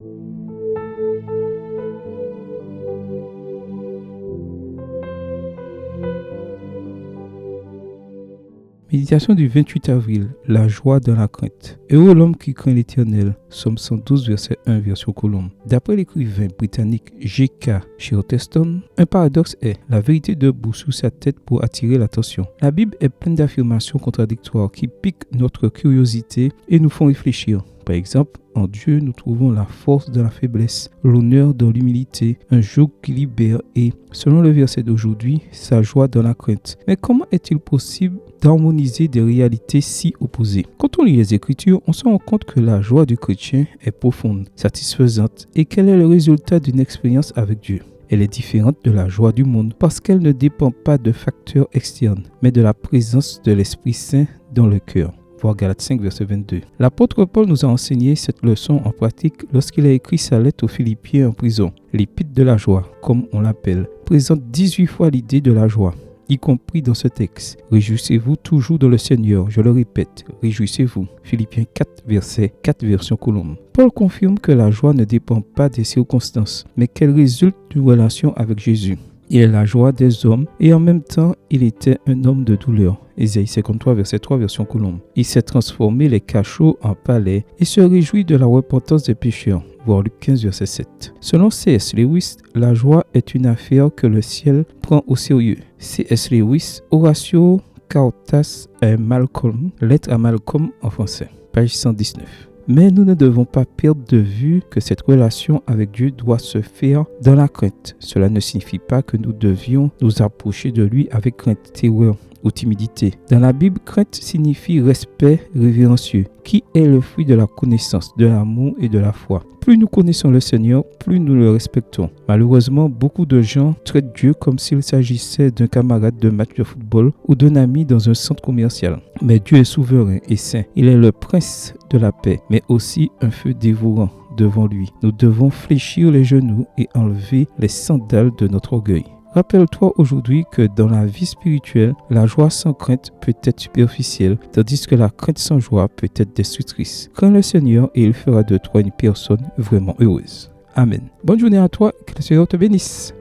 Méditation du 28 avril, la joie dans la crainte. Heureux l'homme qui craint l'Éternel, Psaume 112, verset 1, version Colombe. D'après l'écrivain britannique G.K. Chesterton, un paradoxe est la vérité debout sous sa tête pour attirer l'attention. La Bible est pleine d'affirmations contradictoires qui piquent notre curiosité et nous font réfléchir. Par exemple, en Dieu, nous trouvons la force dans la faiblesse, l'honneur dans l'humilité, un joug qui libère et, selon le verset d'aujourd'hui, sa joie dans la crainte. Mais comment est-il possible d'harmoniser des réalités si opposées? Quand on lit les Écritures, on se rend compte que la joie du chrétien est profonde, satisfaisante et qu'elle est le résultat d'une expérience avec Dieu. Elle est différente de la joie du monde parce qu'elle ne dépend pas de facteurs externes, mais de la présence de l'Esprit Saint dans le cœur. Voir Galates 5, verset 22. L'apôtre Paul nous a enseigné cette leçon en pratique lorsqu'il a écrit sa lettre aux Philippiens en prison. L'épître de la joie, comme on l'appelle, présente 18 fois l'idée de la joie, y compris dans ce texte. Réjouissez-vous toujours dans le Seigneur, je le répète, réjouissez-vous. Philippiens 4, verset 4, version Colombe. Paul confirme que la joie ne dépend pas des circonstances, mais qu'elle résulte d'une relation avec Jésus. Il est la joie des hommes et en même temps, il était un homme de douleur. Ésaïe 53, verset 3, version Colombe. Il s'est transformé les cachots en palais et se réjouit de la repentance des pécheurs. Voir Luc 15, verset 7. Selon C.S. Lewis, la joie est une affaire que le ciel prend au sérieux. C.S. Lewis, Horatio Cartas et Malcolm, lettre à Malcolm en français, page 119. Mais nous ne devons pas perdre de vue que cette relation avec Dieu doit se faire dans la crainte. Cela ne signifie pas que nous devions nous approcher de lui avec crainte, terreur ou timidité. Dans la Bible, crainte signifie respect révérencieux, qui est le fruit de la connaissance, de l'amour et de la foi. Plus nous connaissons le Seigneur, plus nous le respectons. Malheureusement, beaucoup de gens traitent Dieu comme s'il s'agissait d'un camarade de match de football ou d'un ami dans un centre commercial. Mais Dieu est souverain et saint. Il est le prince de la paix, mais aussi un feu dévorant devant lui. Nous devons fléchir les genoux et enlever les sandales de notre orgueil. Rappelle-toi aujourd'hui que dans la vie spirituelle, la joie sans crainte peut être superficielle, tandis que la crainte sans joie peut être destructrice. Crains le Seigneur et il fera de toi une personne vraiment heureuse. Amen. Bonne journée à toi, que le Seigneur te bénisse.